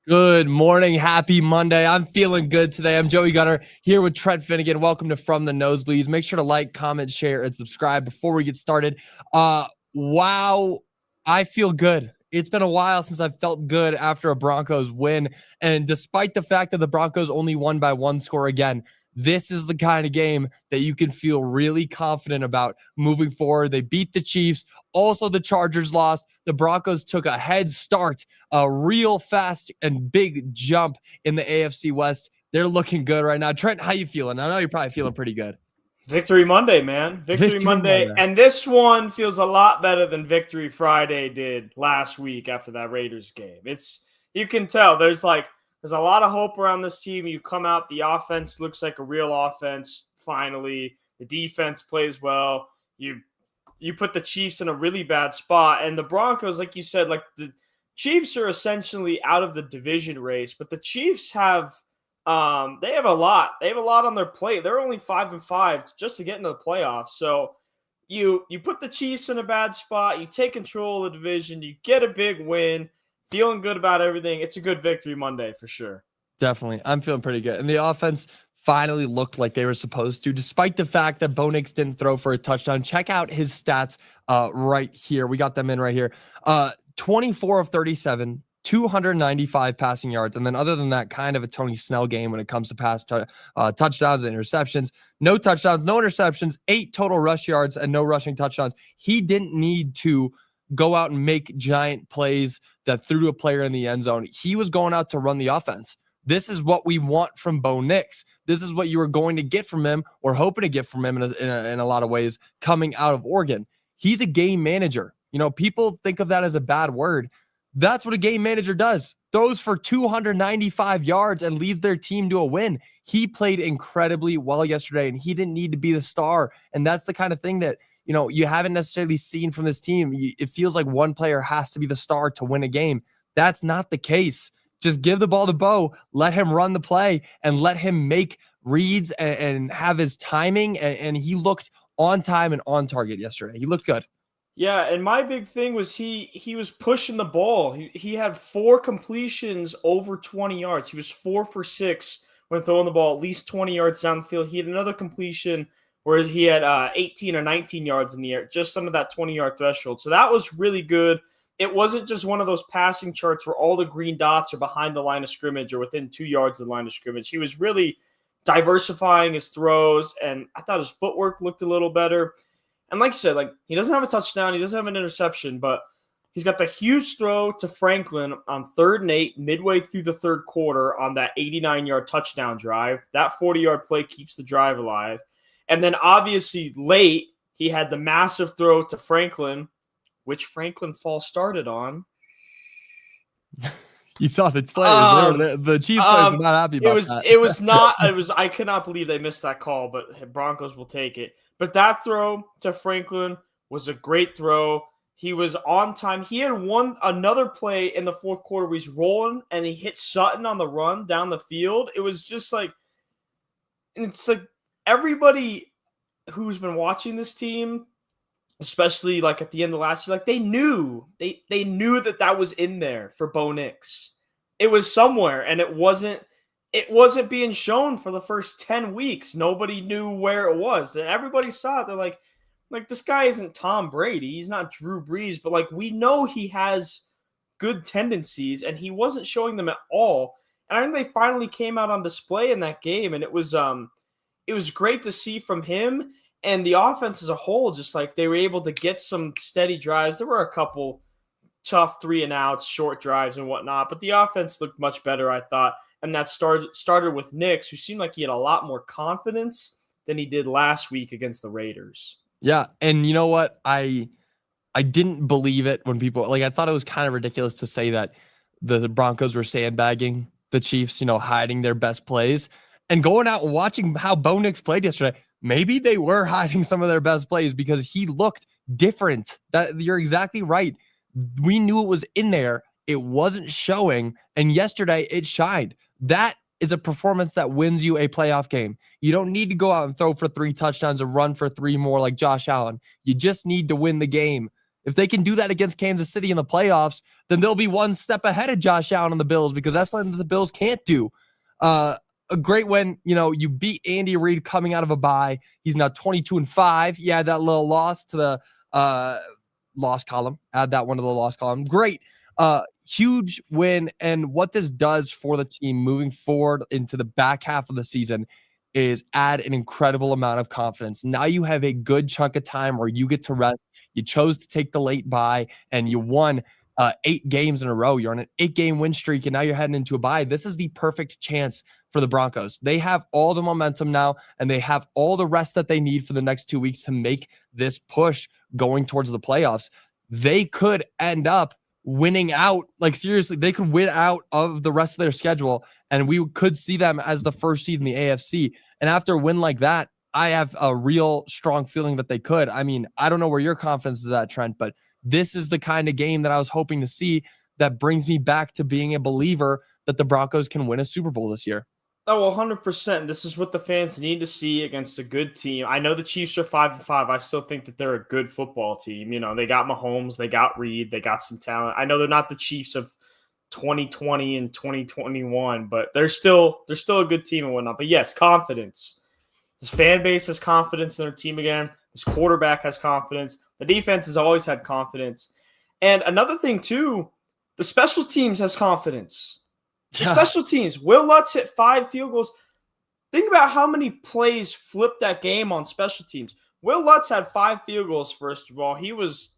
Good morning. Happy Monday. I'm feeling good today. I'm Joey Gunnar here with Trent Finnegan. Welcome to From the Nosebleeds. Make sure to like, comment, share, and subscribe before we get started. Wow. I feel good. It's been a while since I've felt good after a Broncos win. And despite the fact that the Broncos only won by one score again, this is the kind of game that you can feel really confident about moving forward. They beat the Chiefs. Also, the Chargers lost. The Broncos took a head start, a real fast and big jump in the AFC West. They're looking good right now. Trent, how you feeling? I know you're probably feeling pretty good. Victory Monday, man. Victory Monday. And this one feels a lot better than Victory Friday did last week after that Raiders game. You can tell there's a lot of hope around this team. You come out, the offense looks like a real offense finally. The defense plays well. You put the Chiefs in a really bad spot. And the Broncos, like you said, like the Chiefs are essentially out of the division race, but the Chiefs have they have a lot. They have a lot on their plate. They're only 5-5 just to get into the playoffs. So you put the Chiefs in a bad spot, you take control of the division, you get a big win. Feeling good about everything. It's a good Victory Monday for sure. Definitely. I'm feeling pretty good. And the offense finally looked like they were supposed to, despite the fact that Bo Nix didn't throw for a touchdown. Check out his stats right here. We got them in right here. 24 of 37, 295 passing yards. And then other than that, kind of a Tony Snell game when it comes to touchdowns and interceptions. No touchdowns, no interceptions, 8 total rush yards and no rushing touchdowns. He didn't need to go out and make giant plays that threw to a player in the end zone. He was going out to run the offense. This is what we want from Bo Nix. This is what you were going to get from him or hoping to get from him in a lot of ways coming out of Oregon. He's a game manager. You know, people think of that as a bad word. That's what a game manager does. Throws for 295 yards and leads their team to a win. He played incredibly well yesterday, and he didn't need to be the star. And that's the kind of thing that, you know, you haven't necessarily seen from this team. It feels like one player has to be the star to win a game. That's not the case. Just give the ball to Bo, let him run the play, and let him make reads and have his timing. And he looked on time and on target yesterday. He looked good. Yeah, and my big thing was he was pushing the ball. He had 4 completions over 20 yards. He was 4 for 6 when throwing the ball at least 20 yards down the field. He had another completion where he had 18 or 19 yards in the air, just under that 20-yard threshold. So that was really good. It wasn't just one of those passing charts where all the green dots are behind the line of scrimmage or within 2 yards of the line of scrimmage. He was really diversifying his throws, and I thought his footwork looked a little better. And like you said, like he doesn't have a touchdown, he doesn't have an interception, but he's got the huge throw to Franklin on 3rd and 8 midway through the third quarter on that 89-yard touchdown drive. That 40-yard play keeps the drive alive. And then obviously late, he had the massive throw to Franklin, which Franklin false started on. You saw the players. The Chiefs players are not happy about that. I cannot believe they missed that call, but Broncos will take it. But that throw to Franklin was a great throw. He was on time. He had another play in the fourth quarter where he's rolling and he hit Sutton on the run down the field. It was just like, it's like everybody who's been watching this team, especially like at the end of last year, like they knew that was in there for Bo Nix. It was somewhere, and it wasn't being shown for the first 10 weeks. Nobody knew where it was, and everybody saw it. They're like this guy isn't Tom Brady. He's not Drew Brees, but like we know he has good tendencies, and he wasn't showing them at all. And I think they finally came out on display in that game, and it was great to see from him. And the offense as a whole, just like they were able to get some steady drives. There were a couple tough 3-and-outs, short drives and whatnot, but the offense looked much better, I thought. And that started with Nix, who seemed like he had a lot more confidence than he did last week against the Raiders. Yeah, and you know what? I didn't believe it when people, I thought it was kind of ridiculous to say that the Broncos were sandbagging the Chiefs, hiding their best plays. And going out and watching how Bo Nix played yesterday, maybe they were hiding some of their best plays because he looked different. You're exactly right. We knew it was in there. It wasn't showing. And yesterday it shined. That is a performance that wins you a playoff game. You don't need to go out and throw for 3 touchdowns and run for 3 more like Josh Allen. You just need to win the game. If they can do that against Kansas City in the playoffs, then they'll be one step ahead of Josh Allen and the Bills, because that's something that the Bills can't do. A great win. You beat Andy Reid coming out of a bye. He's now 22-5. Yeah, that little loss to the loss column. Add that one to the loss column. Great. Huge win. And what this does for the team moving forward into the back half of the season is add an incredible amount of confidence. Now you have a good chunk of time where you get to rest. You chose to take the late bye, and you won 8 games in a row. You're on an 8-game win streak, and now you're heading into a bye. This is the perfect chance for the Broncos. They have all the momentum now, and they have all the rest that they need for the next 2 weeks to make this push going towards the playoffs. They could end up winning out. Like, seriously, they could win out of the rest of their schedule, and we could see them as the first seed in the AFC. And after a win like that, I have a real strong feeling that they could. I mean, I don't know where your confidence is at, Trent, but this is the kind of game that I was hoping to see that brings me back to being a believer that the Broncos can win a Super Bowl this year. Oh, 100%. This is what the fans need to see against a good team. I know the Chiefs are 5-5. I still think that they're a good football team. They got Mahomes, they got Reed, they got some talent. I know they're not the Chiefs of 2020 and 2021, but they're still a good team and whatnot. But yes, confidence. This fan base has confidence in their team again. This quarterback has confidence. The defense has always had confidence. And another thing, too, the special teams has confidence. The special teams. Will Lutz hit 5 field goals. Think about how many plays flipped that game on special teams. Will Lutz had 5 field goals, first of all. He was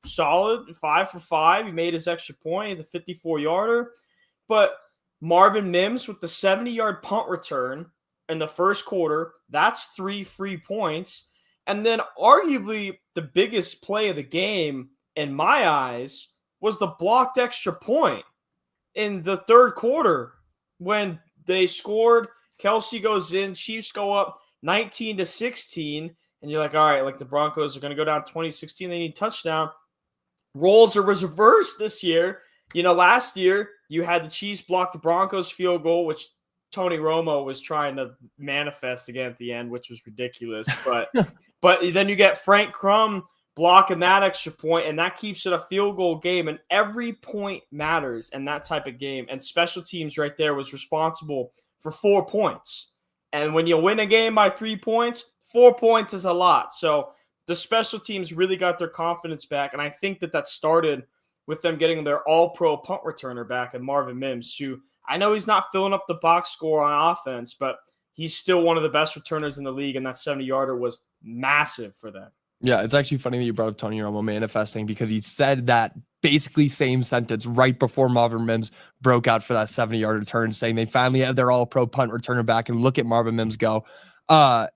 solid, 5 for 5. He made his extra point. It's a 54-yarder. But Marvin Mims with the 70-yard punt return in the first quarter, that's 3 free points. And then arguably the biggest play of the game, in my eyes, was the blocked extra point in the third quarter when they scored. Kelsey goes in, Chiefs go up 19-16, and you're like, all right, like the Broncos are going to go down 20-16. They need a touchdown. Roles are reversed this year. Last year you had the Chiefs block the Broncos field goal, which Tony Romo was trying to manifest again at the end, which was ridiculous. But then you get Frank Crum blocking that extra point, and that keeps it a field goal game. And every point matters in that type of game. And special teams right there was responsible for 4 points. And when you win a game by 3 points, 4 points is a lot. So the special teams really got their confidence back. And I think that started with them getting their all-pro punt returner back and Marvin Mims, who I know he's not filling up the box score on offense, but he's still one of the best returners in the league, and that 70-yarder was massive for them. Yeah, it's actually funny that you brought up Tony Romo manifesting, because he said that basically same sentence right before Marvin Mims broke out for that 70-yard return, saying they finally have their all-pro punt returner back, and look at Marvin Mims go. That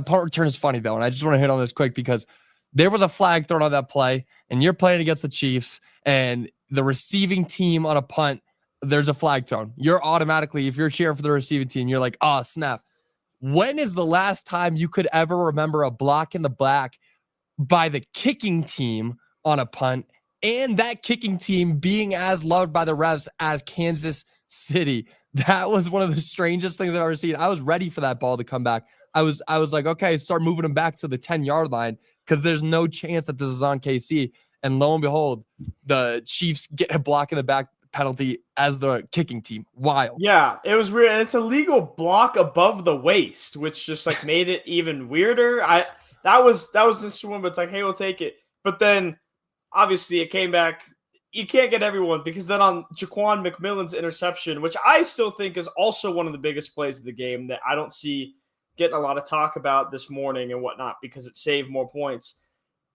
punt return is funny, though, and I just want to hit on this quick because there was a flag thrown on that play, and you're playing against the Chiefs, and the receiving team on a punt, there's a flag thrown. You're automatically, if you're cheering for the receiving team, you're like, oh, snap. When is the last time you could ever remember a block in the black by the kicking team on a punt, and that kicking team being as loved by the refs as Kansas City? That was one of the strangest things I've ever seen. I was ready for that ball to come back. I was like, okay, start moving them back to the 10-yard line, because there's no chance that this is on KC. And lo and behold, the Chiefs get a block in the back penalty as the kicking team. Wild. Yeah, it was weird. And it's a legal block above the waist, which just like made it even weirder. That was this one, but it's like, hey, we'll take it. But then obviously it came back. You can't get everyone, because then on Jaquan McMillan's interception, which I still think is also one of the biggest plays of the game that I don't see getting a lot of talk about this morning and whatnot, because it saved more points.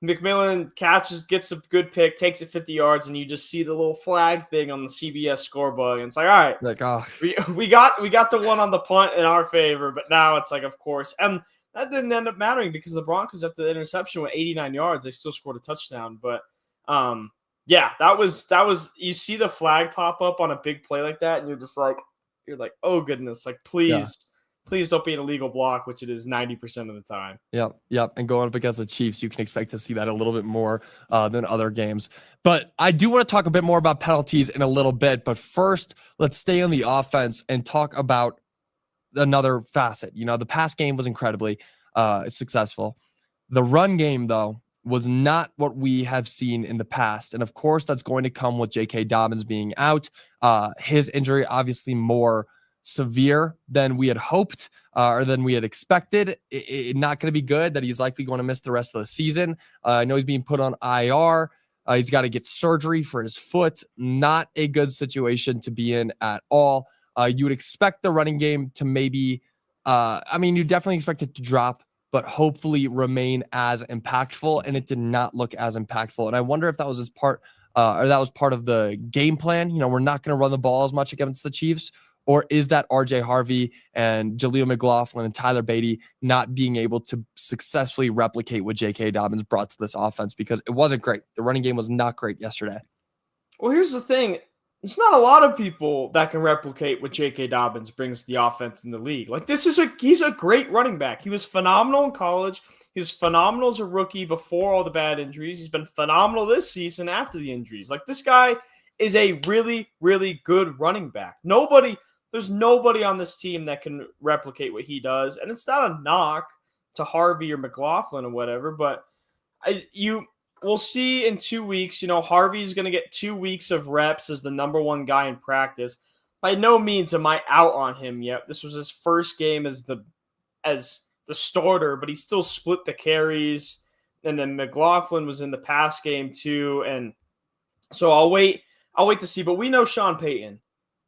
McMillan gets a good pick, takes it 50 yards, and you just see the little flag thing on the CBS scorebook. And it's like, all right, like, oh, we got the one on the punt in our favor, but now it's like, of course. And that didn't end up mattering, because the Broncos, after the interception, went 89 yards. They still scored a touchdown. But yeah, that was you see the flag pop up on a big play like that, and you're like, oh goodness, like please please don't be an illegal block, which it is 90% of the time. Yep. And going up against the Chiefs, you can expect to see that a little bit more than other games. But I do want to talk a bit more about penalties in a little bit. But first, let's stay on the offense and talk about another facet. The pass game was incredibly successful. The run game, though, was not what we have seen in the past. And of course, that's going to come with J.K. Dobbins being out. His injury, obviously more severe than we had hoped or than we had expected. Not going to be good that he's likely going to miss the rest of the season. I know he's being put on IR. He's got to get surgery for his foot. Not a good situation to be in at all. You would expect the running game to maybe, you definitely expect it to drop, but hopefully remain as impactful. And it did not look as impactful. And I wonder if that was his part, or that was part of the game plan. We're not going to run the ball as much against the Chiefs. Or is that RJ Harvey and Jaleel McLaughlin and Tyler Beatty not being able to successfully replicate what J.K. Dobbins brought to this offense? Because it wasn't great. The running game was not great yesterday. Well, here's the thing. There's not a lot of people that can replicate what J.K. Dobbins brings to the offense in the league. Like, he's a great running back. He was phenomenal in college. He was phenomenal as a rookie before all the bad injuries. He's been phenomenal this season after the injuries. Like, this guy is a really, really good running back. There's nobody on this team that can replicate what he does. And it's not a knock to Harvey or McLaughlin or whatever, but we'll see in 2 weeks. Harvey's going to get 2 weeks of reps as the number one guy in practice. By no means am I out on him yet. This was his first game as the starter, but he still split the carries. And then McLaughlin was in the pass game too. And so I'll wait to see. But we know Sean Payton.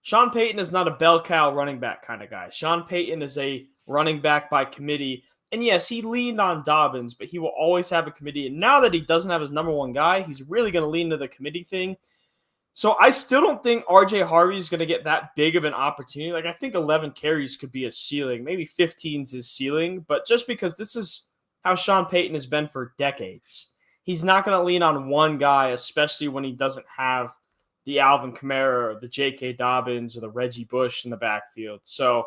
Sean Payton is not a bell cow running back kind of guy. Sean Payton is a running back by committee. And yes, he leaned on Dobbins, but he will always have a committee. And now that he doesn't have his number one guy, he's really going to lean to the committee thing. So I still don't think RJ Harvey is going to get that big of an opportunity. Like, I think 11 carries could be a ceiling. Maybe 15 is his ceiling. But just because this is how Sean Payton has been for decades, he's not going to lean on one guy, especially when he doesn't have the Alvin Kamara, or the J.K. Dobbins, or the Reggie Bush in the backfield. So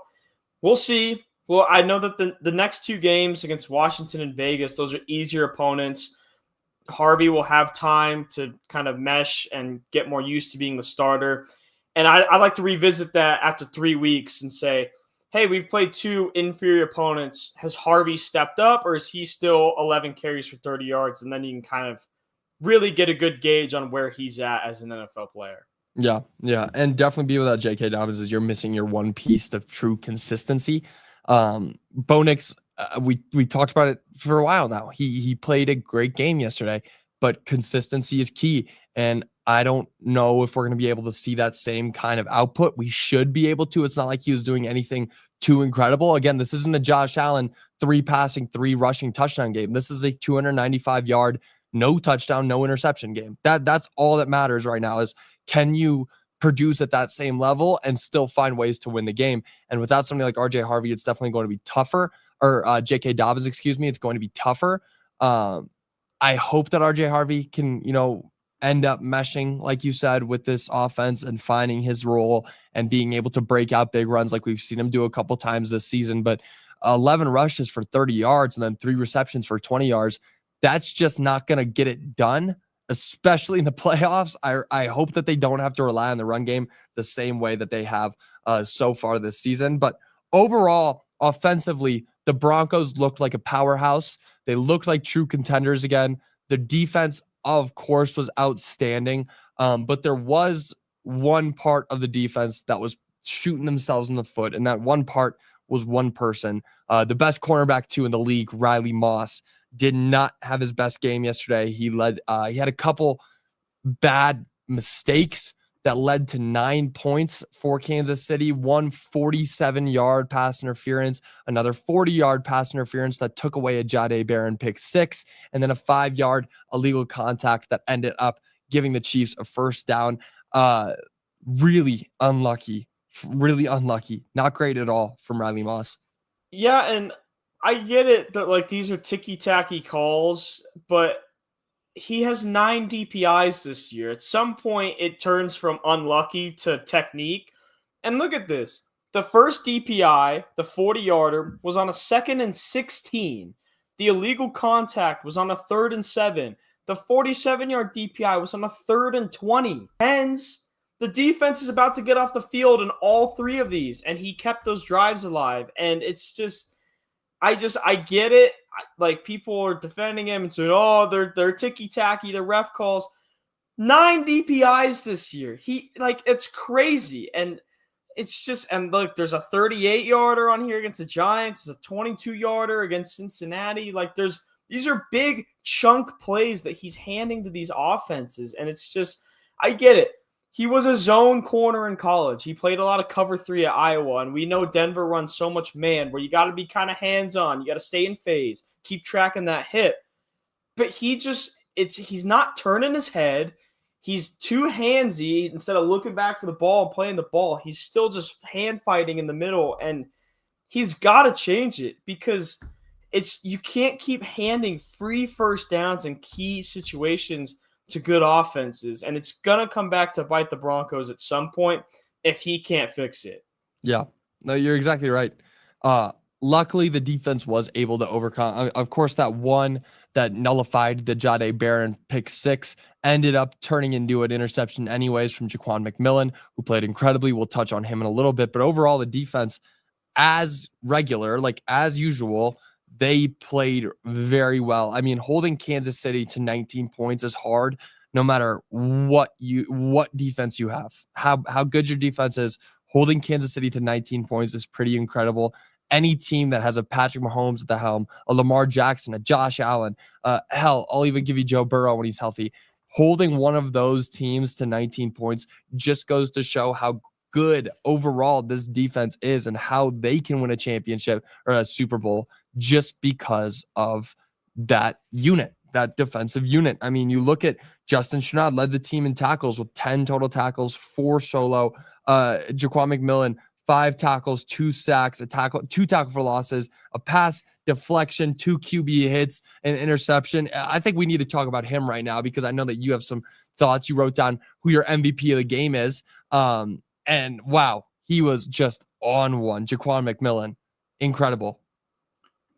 we'll see. Well, I know that the next 2 games against Washington and Vegas, those are easier opponents. Harvey will have time to kind of mesh and get more used to being the starter. And I like to revisit that after 3 weeks and say, hey, we've played 2 inferior opponents. Has Harvey stepped up, or is he still 11 carries for 30 yards? And then you can kind of really get a good gauge on where he's at as an NFL player. Yeah. And definitely be without J.K. Dobbins is you're missing your one piece of true consistency. Bo Nix, we talked about it for a while now. He played a great game yesterday, but consistency is key. And I don't know if we're going to be able to see that same kind of output. We should be able to. It's not like he was doing anything too incredible. Again, this isn't a Josh Allen 3 passing, 3 rushing touchdown game. This is a 295-yard, no touchdown, no interception game. That's all that matters right now is, can you produce at that same level and still find ways to win the game? And without somebody like RJ Harvey, it's definitely going to be tougher. Or J.K. Dobbins, it's going to be tougher. I hope that RJ Harvey can, end up meshing, like you said, with this offense and finding his role and being able to break out big runs like we've seen him do a couple times this season. But 11 rushes for 30 yards and then 3 receptions for 20 yards, that's just not going to get it done, especially in the playoffs. I hope that they don't have to rely on the run game the same way that they have so far this season. But overall, offensively, the Broncos looked like a powerhouse. They looked like true contenders again. The defense, of course, was outstanding. But there was one part of the defense that was shooting themselves in the foot, and that one part was one person. The best cornerback, too, in the league, Riley Moss, did not have his best game yesterday. He had a couple bad mistakes that led to 9 points for Kansas City. One 47-yard pass interference, another 40-yard pass interference that took away a Jahdae Barron pick 6, and then a 5-yard illegal contact that ended up giving the Chiefs a first down. Really unlucky. Not great at all from Riley Moss. Yeah, and I get it that these are ticky-tacky calls, but he has 9 DPIs this year. At some point, it turns from unlucky to technique. And look at this. The first DPI, the 40-yarder, was on a 2nd and 16. The illegal contact was on a 3rd and 7. The 47-yard DPI was on a 3rd and 20. Hence, the defense is about to get off the field in all 3 of these, and he kept those drives alive. And it's just, I get it. Like, people are defending him and saying, oh, they're ticky-tacky, they're ref calls. 9 DPIs this year. It's crazy. And it's just, and look, there's a 38-yarder on here against the Giants. There's a 22-yarder against Cincinnati. Like, these are big chunk plays that he's handing to these offenses. And it's just, I get it. He was a zone corner in college. He played a lot of cover 3 at Iowa. And we know Denver runs so much man where you got to be kind of hands-on. You got to stay in phase, keep tracking that hip. But he's not turning his head. He's too handsy. Instead of looking back for the ball and playing the ball, he's still just hand fighting in the middle. And he's got to change it because you can't keep handing 3 first downs in key situations to good offenses. And it's going to come back to bite the Broncos at some point if he can't fix it. Yeah, no, you're exactly right. Luckily, the defense was able to overcome. Of course, that one that nullified the Jahdae Barron pick 6 ended up turning into an interception anyways from Jaquan McMillan, who played incredibly. We'll touch on him in a little bit. But overall, the defense, as regular, like as usual, they played very well. I mean, holding Kansas City to 19 points is hard no matter what defense you have. How good your defense is, holding Kansas City to 19 points is pretty incredible. Any team that has a Patrick Mahomes at the helm, a Lamar Jackson, a Josh Allen, hell, I'll even give you Joe Burrow when he's healthy. Holding one of those teams to 19 points just goes to show how good overall this defense is and how they can win a championship or a Super Bowl just because of that unit, that defensive unit. I mean, you look at Justin Sherrod led the team in tackles with 10 total tackles, 4 solo. Jaquan McMillan, 5 tackles, 2 sacks, 2 tackle for losses, a pass deflection, 2 QB hits, an interception. I think we need to talk about him right now because I know that you have some thoughts. You wrote down who your MVP of the game is. And wow, he was just on one. Jaquan McMillan, incredible.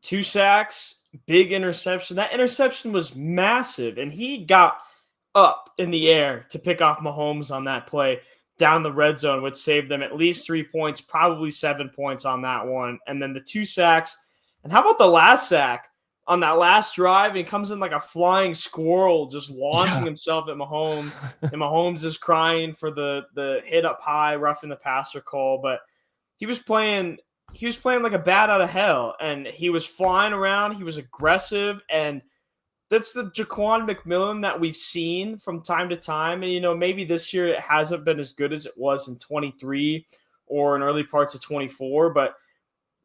2 sacks, big interception. That interception was massive, and he got up in the air to pick off Mahomes on that play down the red zone, which saved them at least 3 points, probably 7 points on that one. And then the 2 sacks. And how about the last sack on that last drive? And he comes in like a flying squirrel, just launching himself at Mahomes. And Mahomes is crying for the hit up high, roughing the passer call. But he was playing like a bat out of hell. And he was flying around. He was aggressive. And that's the Jaquan McMillan that we've seen from time to time. And, maybe this year it hasn't been as good as it was in 23 or in early parts of 24. But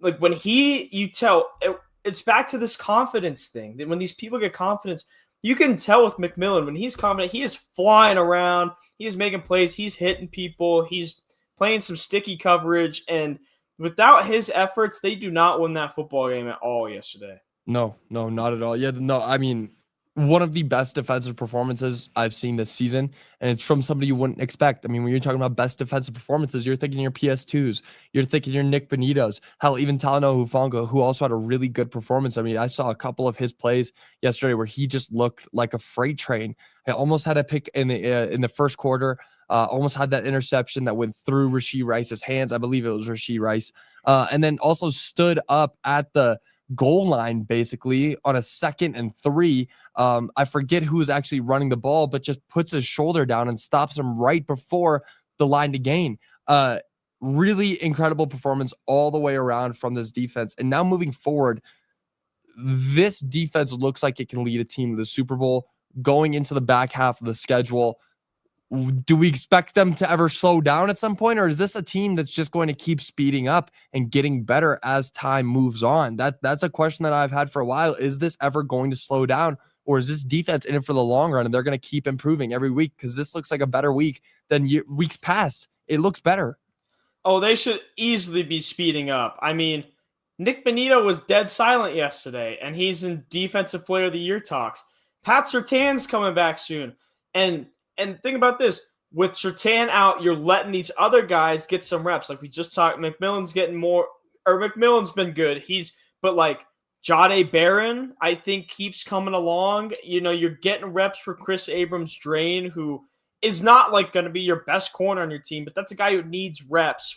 like when it's back to this confidence thing that when these people get confidence, you can tell with McMillan when he's confident, he is flying around, he is making plays, he's hitting people, he's playing some sticky coverage. And without his efforts, they do not win that football game at all yesterday. No, not at all. Yeah, no, I mean, one of the best defensive performances I've seen this season, and it's from somebody you wouldn't expect. I mean, when you're talking about best defensive performances, you're thinking your PS2s, you're thinking your Nick Bonitos, hell, even Talanoa Hufanga, who also had a really good performance. I mean, I saw a couple of his plays yesterday where he just looked like a freight train. I almost had a pick in the first quarter, almost had that interception that went through Rashee Rice's hands. I believe it was Rashee Rice, and then also stood up at the goal line basically on a 2nd and 3. I forget who was actually running the ball, but just puts his shoulder down and stops him right before the line to gain. Really incredible performance all the way around from this defense. And now moving forward, this defense looks like it can lead a team to the Super Bowl going into the back half of the schedule. Do we expect them to ever slow down at some point, or is this a team that's just going to keep speeding up and getting better as time moves on? That's a question that I've had for a while. Is this ever going to slow down, or is this defense in it for the long run and they're going to keep improving every week? Because this looks like a better week than weeks past. It looks better. Oh, they should easily be speeding up. I mean, Nick Bonito was dead silent yesterday, and he's in Defensive Player of the Year talks. Pat Surtain's coming back soon. And think about this. with Surtain out, you're letting these other guys get some reps. Like we just talked, McMillan's getting more, or McMillan's been good. But like Jade Barron, I think keeps coming along. You're getting reps for Chris Abrams-Drain, who is not like going to be your best corner on your team, but that's a guy who needs reps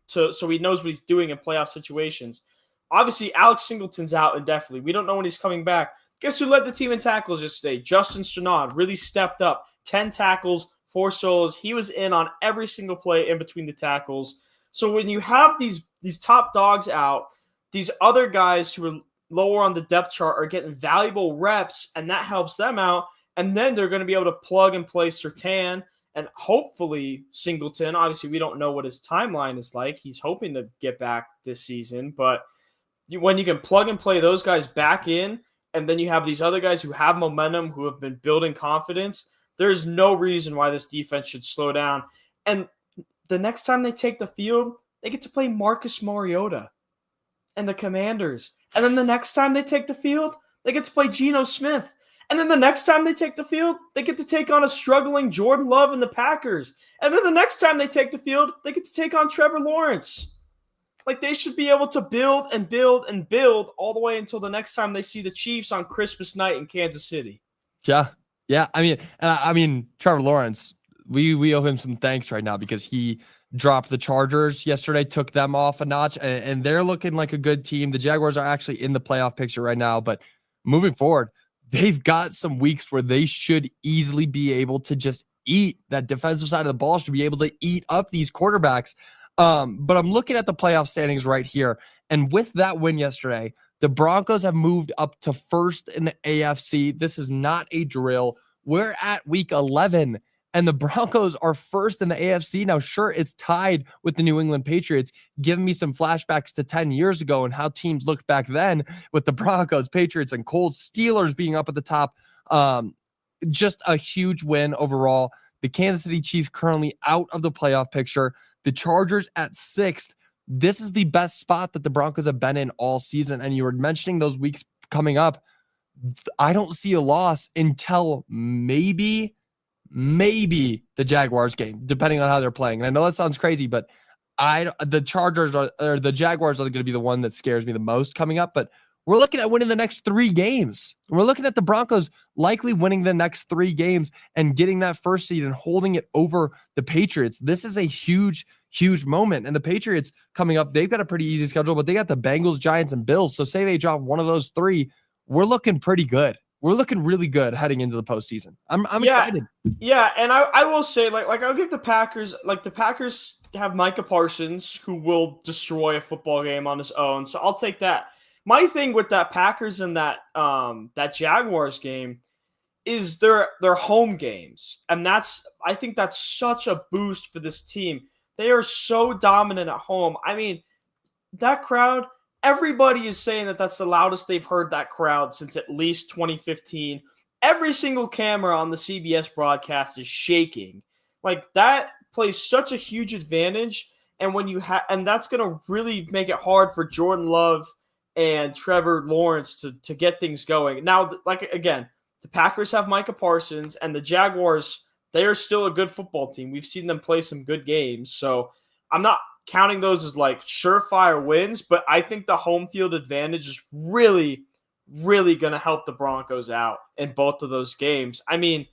so he knows what he's doing in playoff situations. Obviously, Alex Singleton's out indefinitely. We don't know when he's coming back. Guess who led the team in tackles yesterday? Justin Strnad really stepped up. 10 tackles, 4 solos. He was in on every single play in between the tackles. So when you have these top dogs out, these other guys who are lower on the depth chart are getting valuable reps, and that helps them out. And then they're going to be able to plug and play Surtain and hopefully Singleton. Obviously, we don't know what his timeline is like. He's hoping to get back this season. But when you can plug and play those guys back in, and then you have these other guys who have momentum, who have been building confidence, there's no reason why this defense should slow down. And the next time they take the field, they get to play Marcus Mariota and the Commanders. And then the next time they take the field, they get to play Geno Smith. And then the next time they take the field, they get to take on a struggling Jordan Love and the Packers. And then the next time they take the field, they get to take on Trevor Lawrence. Like, they should be able to build and build and build all the way until the next time they see the Chiefs on Christmas night in Kansas City. Yeah. I mean, Trevor Lawrence, we owe him some thanks right now because he dropped the Chargers yesterday, took them off a notch, and they're looking like a good team. The Jaguars are actually in the playoff picture right now, but moving forward, they've got some weeks where they should easily be able to just eat. That defensive side of the ball should be able to eat up these quarterbacks. But I'm looking at the playoff standings right here, and with that win yesterday, the Broncos have moved up to first in the AFC. This is not a drill. We're at week 11, and the Broncos are first in the AFC. Now, sure, it's tied with the New England Patriots, giving me some flashbacks to 10 years ago and how teams looked back then with the Broncos, Patriots, and Colts, Steelers being up at the top. Just a huge win overall. The Kansas City Chiefs currently out of the playoff picture. The Chargers at 6th. This is the best spot that the Broncos have been in all season. And you were mentioning those weeks coming up. I don't see a loss until maybe the Jaguars game, depending on how they're playing. And I know that sounds crazy, but the Jaguars are going to be the one that scares me the most coming up. But we're looking at winning the next 3 games. We're looking at the Broncos likely winning the next 3 games and getting that first seed and holding it over the Patriots. This is a huge moment. And the Patriots coming up, they've got a pretty easy schedule, but they got the Bengals, Giants, and Bills. So say they drop one of those 3, we're looking pretty good. We're looking really good heading into the postseason. I'm excited. Yeah, and I will say, like I'll give the Packers, the Packers have Micah Parsons, who will destroy a football game on his own. So I'll take that. My thing with that Packers and that Jaguars game is their home games. And I think that's such a boost for this team. They are so dominant at home. I mean, that crowd, everybody is saying that that's the loudest they've heard that crowd since at least 2015. Every single camera on the CBS broadcast is shaking. Like, that plays such a huge advantage. And when and that's going to really make it hard for Jordan Love and Trevor Lawrence to get things going. Now, again, the Packers have Micah Parsons, and the Jaguars, they are still a good football team. We've seen them play some good games. So I'm not counting those as surefire wins, but I think the home field advantage is really, really going to help the Broncos out in both of those games. I mean,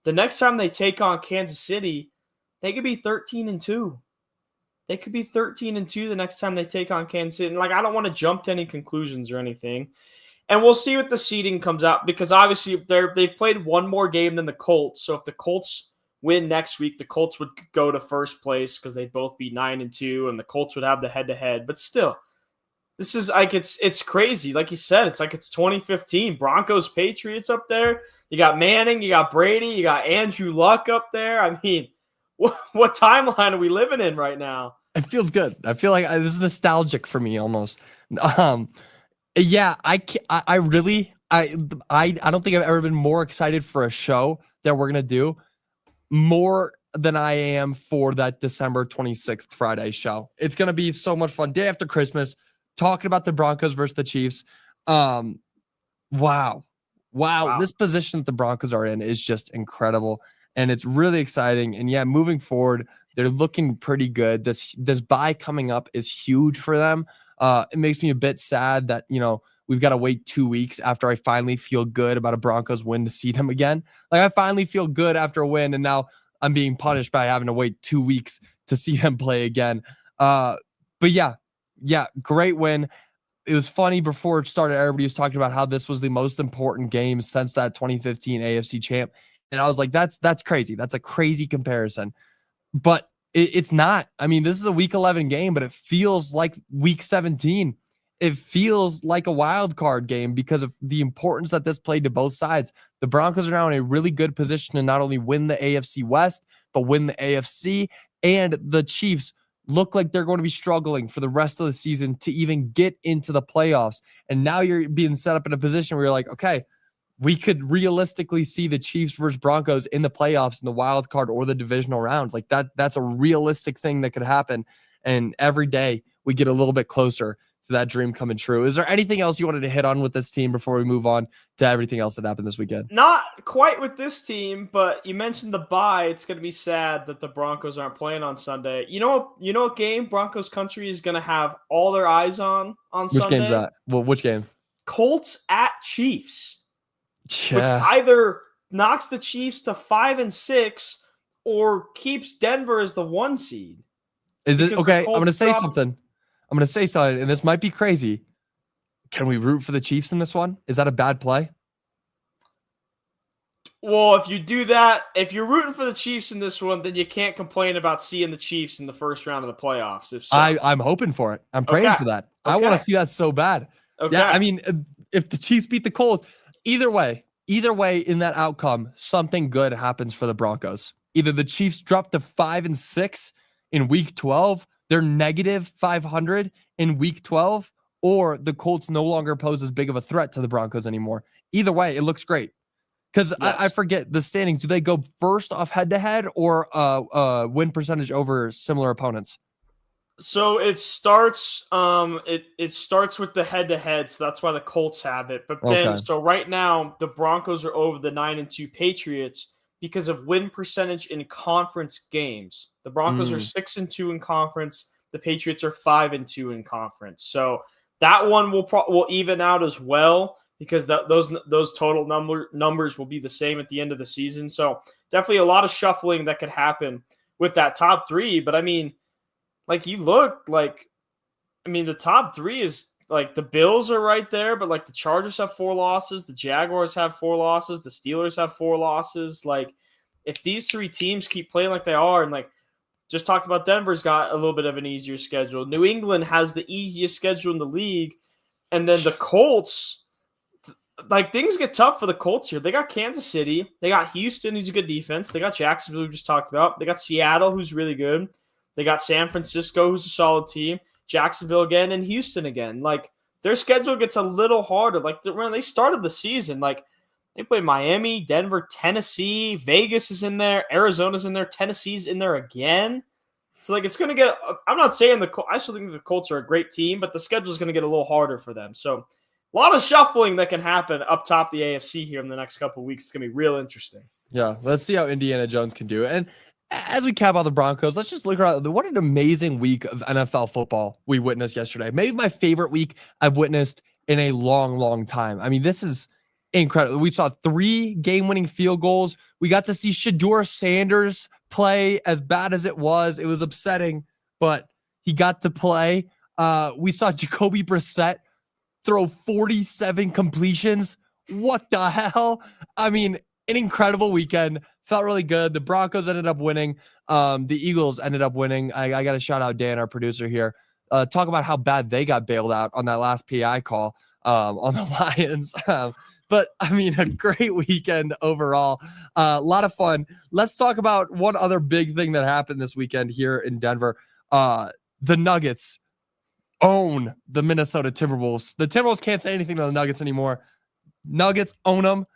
the next time they take on Kansas City, they could be 13-2. They could be 13-2 the next time they take on Kansas City. And I don't want to jump to any conclusions or anything. And we'll see what the seeding comes out, because obviously they've played one more game than the Colts. So if the Colts win next week, the Colts would go to first place because they'd both be 9-2, and the Colts would have the head-to-head. But still, this is it's crazy. Like you said, it's 2015. Broncos, Patriots up there. You got Manning, you got Brady, you got Andrew Luck up there. I mean, what timeline are we living in right now? It feels good. I feel like this is nostalgic for me almost. Yeah, I don't think I've ever been more excited for a show that we're gonna do more than I am for that December 26th Friday show. It's gonna be so much fun. Day after Christmas, talking about the Broncos versus the Chiefs. Wow. This position that the Broncos are in is just incredible. and it's really exciting. And yeah, moving forward, they're looking pretty good. This bye coming up is huge for them. It makes me a bit sad that, we've got to wait 2 weeks after I finally feel good about a Broncos win to see them again. Like, I finally feel good after a win, and now I'm being punished by having to wait 2 weeks to see them play again. But yeah, great win. It was funny before it started. Everybody was talking about how this was the most important game since that 2015 AFC champ. And I was like, that's crazy. That's a crazy comparison. But it's not. I mean, this is a week 11 game, but it feels like week 17. It feels like a wild card game because of the importance that this played to both sides. The Broncos are now in a really good position to not only win the AFC West, but win the AFC. And the Chiefs look like they're going to be struggling for the rest of the season to even get into the playoffs. And now you're being set up in a position where you're like, okay, we could realistically see the Chiefs versus Broncos in the playoffs in the wild card or the divisional round. Like that's a realistic thing that could happen. And every day we get a little bit closer to that dream coming true. Is there anything else you wanted to hit on with this team before we move on to everything else that happened this weekend? Not quite with this team, but you mentioned the bye. It's going to be sad that the Broncos aren't playing on Sunday. You know what game Broncos country is going to have all their eyes on Sunday? Which game's that? Well, which game? Colts at Chiefs. Yeah. Which either knocks the Chiefs to 5-6 or keeps Denver as the 1 seed. Is it okay? I'm going to say something. And this might be crazy. Can we root for the Chiefs in this one? Is that a bad play? Well, if you do that, if you're rooting for the Chiefs in this one, then you can't complain about seeing the Chiefs in the first round of the playoffs. If so. I'm hoping for it. I'm praying for that. I want to see that so bad. Okay. Yeah, I mean, if the Chiefs beat the Colts, either way in that outcome, something good happens for the Broncos. Either the Chiefs drop to 5-6 in week 12, they're negative 500 in week 12, or the Colts no longer pose as big of a threat to the Broncos anymore. Either way, it looks great. Because yes. I forget the standings. Do they go first off head-to-head or win percentage over similar opponents? So it starts it starts with the head-to-head, so that's why the Colts have it. But then, So right now, the Broncos are over the 9-2 Patriots because of win percentage in conference games. The Broncos are 6-2 in conference. The Patriots are 5-2 in conference. So that one will even out as well because those total numbers will be the same at the end of the season. So definitely a lot of shuffling that could happen with that top 3. But I mean, like the top 3 is like the Bills are right there, but like the Chargers have 4 losses, the Jaguars have 4 losses, the Steelers have 4 losses. Like if these 3 teams keep playing like they are, and like just talked about, Denver's got a little bit of an easier schedule. New England has the easiest schedule in the league. And then the Colts, like things get tough for the Colts here. They got Kansas City. They got Houston, who's a good defense. They got Jacksonville, we just talked about. They got Seattle, who's really good. They got San Francisco, who's a solid team. Jacksonville again, and Houston again. Like their schedule gets a little harder. Like when they started the season, like they play Miami, Denver, Tennessee, Vegas is in there, Arizona's in there, Tennessee's in there again. So like it's going to get. I'm not saying I still think the Colts are a great team, but the schedule is going to get a little harder for them. So a lot of shuffling that can happen up top the AFC here in the next couple of weeks. It's going to be real interesting. Yeah, let's see how Indiana Jones can do. And as we cap out the Broncos, let's just look around. What an amazing week of NFL football we witnessed yesterday. Maybe my favorite week I've witnessed in a long, long time. I mean, this is incredible. We saw 3 game-winning field goals. We got to see Shedeur Sanders play. As bad as it was upsetting, but he got to play. We saw Jacoby Brissett throw 47 completions. What the hell? I mean, an incredible weekend. Felt really good. The Broncos ended up winning. The Eagles ended up winning. I got to shout out Dan, our producer here. Talk about how bad they got bailed out on that last PI call on the Lions. But, I mean, a great weekend overall. A lot of fun. Let's talk about one other big thing that happened this weekend here in Denver. The Nuggets own the Minnesota Timberwolves. The Timberwolves can't say anything to the Nuggets anymore. Nuggets own them.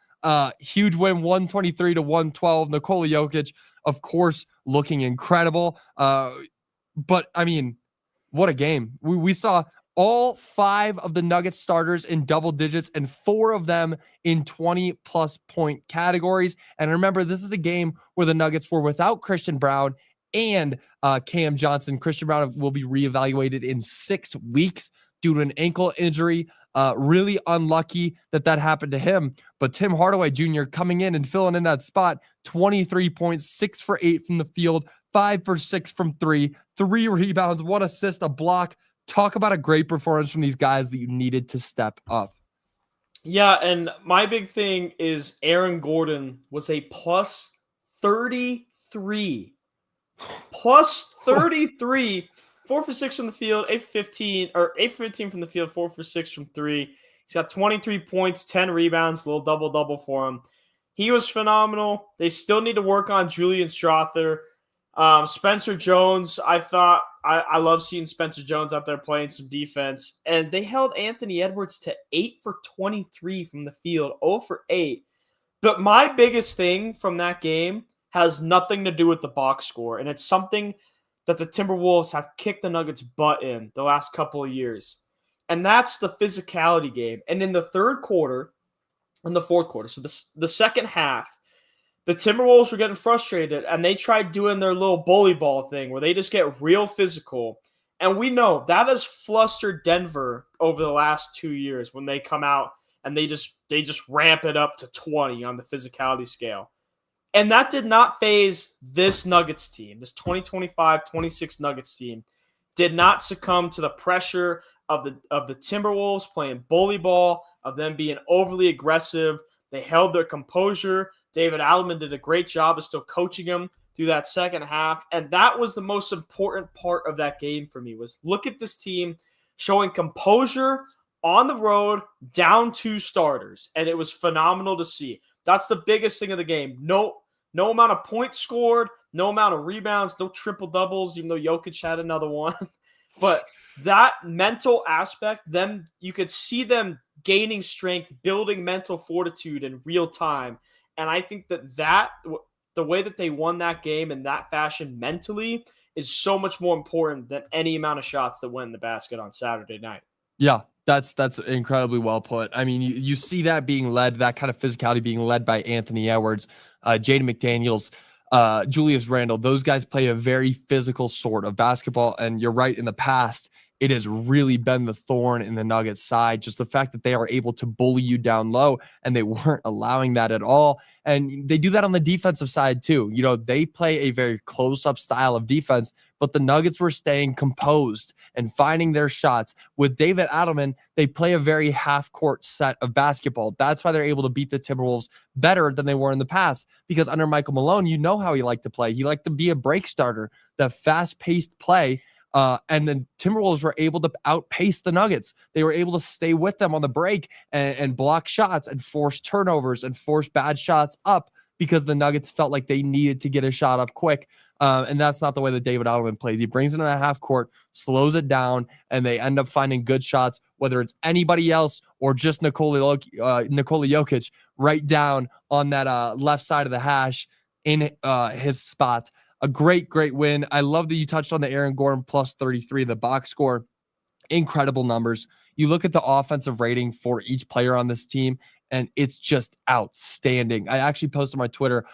Huge win, 123-112. Nikola Jokic, of course, looking incredible. But I mean, what a game. We saw All 5 of the Nuggets starters in double digits and 4 of them in 20-plus point categories. And remember, this is a game where the Nuggets were without Christian Braun and Cam Johnson. Christian Braun will be reevaluated in 6 weeks due to an ankle injury. Really unlucky that happened to him. But Tim Hardaway Jr. coming in and filling in that spot, 23 points, 6 for 8 from the field, 5 for 6 from 3, 3 rebounds, 1 assist, a block. Talk about a great performance from these guys that you needed to step up. Yeah, and my big thing is Aaron Gordon was a plus 33. Plus 33. 4 for 6 from the field, 8 for 15, or 8 for 15 from the field, 4 for 6 from 3. He's got 23 points, 10 rebounds, a little double-double for him. He was phenomenal. They still need to work on Julian Strother. Spencer Jones, I love seeing Spencer Jones out there playing some defense. And they held Anthony Edwards to 8 for 23 from the field, 0 for 8. But my biggest thing from that game has nothing to do with the box score. And it's something that the Timberwolves have kicked the Nuggets' butt in the last couple of years. And that's the physicality game. And in the third quarter, in the fourth quarter, so the second half, the Timberwolves were getting frustrated, and they tried doing their little bully ball thing where they just get real physical. And we know that has flustered Denver over the last 2 years when they come out and they just ramp it up to 20 on the physicality scale. And that did not phase this Nuggets team. This 2025-26 Nuggets team did not succumb to the pressure of the Timberwolves playing bully ball, of them being overly aggressive. They held their composure. David Adelman did a great job of still coaching them through that second half. And that was the most important part of that game for me, was look at this team showing composure on the road, down 2 starters. And it was phenomenal to see. That's the biggest thing of the game. No amount of points scored, no amount of rebounds, no triple doubles, even though Jokic had another one. But that mental aspect, you could see them gaining strength, building mental fortitude in real time. And I think that the way that they won that game in that fashion mentally is so much more important than any amount of shots that went in the basket on Saturday night. Yeah, that's incredibly well put. I mean, you see that being led, that kind of physicality being led by Anthony Edwards, Jaden McDaniels, Julius Randle. Those guys play a very physical sort of basketball. And you're right, in the past, it has really been the thorn in the Nuggets' side. Just the fact that they are able to bully you down low, and they weren't allowing that at all. And they do that on the defensive side too. You know, they play a very close-up style of defense, but the Nuggets were staying composed and finding their shots. With David Adelman, they play a very half-court set of basketball. That's why they're able to beat the Timberwolves better than they were in the past, because under Michael Malone, you know how he liked to play. He liked to be a break starter, the fast-paced play. And then Timberwolves were able to outpace the Nuggets. They were able to stay with them on the break and block shots and force turnovers and force bad shots up, because the Nuggets felt like they needed to get a shot up quick. And that's not the way that David Adelman plays. He brings it in a half court, slows it down, and they end up finding good shots, whether it's anybody else or just Nikola Jokic right down on that left side of the hash in his spot. A great win. I love that you touched on the Aaron Gordon plus 33, the box score. Incredible numbers. You look at the offensive rating for each player on this team, and it's just outstanding. I actually posted on my Twitter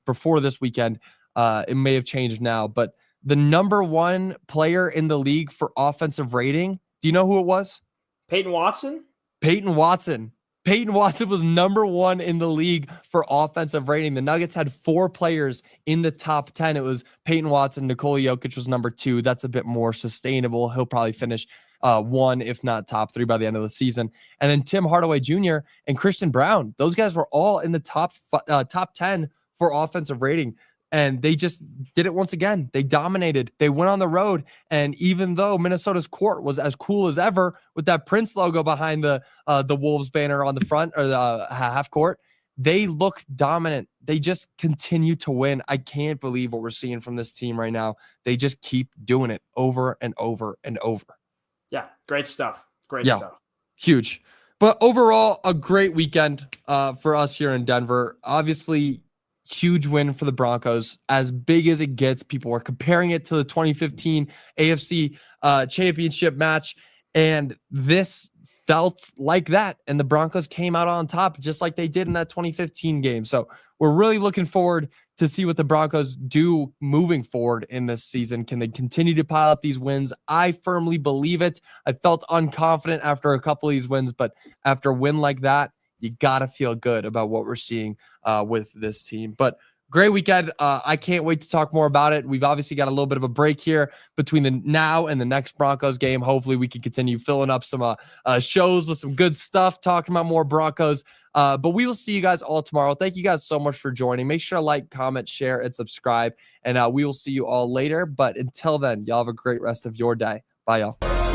before this weekend. It may have changed now, but the number 1 player in the league for offensive rating, do you know who it was? Payton Watson? Payton Watson. Payton Watson was number 1 in the league for offensive rating. The Nuggets had 4 players in the top 10. It was Payton Watson. Nikola Jokic was number 2. That's a bit more sustainable. He'll probably finish 1, if not top 3 by the end of the season. And then Tim Hardaway Jr. and Christian Braun. Those guys were all in the top 10 for offensive rating. And they just did it once again. They dominated. They went on the road. And even though Minnesota's court was as cool as ever with that Prince logo behind the Wolves banner on the front, or the half court, they looked dominant. They just continue to win. I can't believe what we're seeing from this team right now. They just keep doing it over and over and over. Yeah, great stuff. Great stuff. Huge. But overall, a great weekend for us here in Denver. Obviously, huge win for the Broncos, as big as it gets. People are comparing it to the 2015 AFC championship match. And this felt like that. And the Broncos came out on top, just like they did in that 2015 game. So we're really looking forward to see what the Broncos do moving forward in this season. Can they continue to pile up these wins? I firmly believe it. I felt unconfident after a couple of these wins, but after a win like that, you got to feel good about what we're seeing with this team. But great weekend. I can't wait to talk more about it. We've obviously got a little bit of a break here between the now and the next Broncos game. Hopefully we can continue filling up some shows with some good stuff, talking about more Broncos. But we will see you guys all tomorrow. Thank you guys so much for joining. Make sure to like, comment, share, and subscribe. And we will see you all later. But until then, y'all have a great rest of your day. Bye, y'all.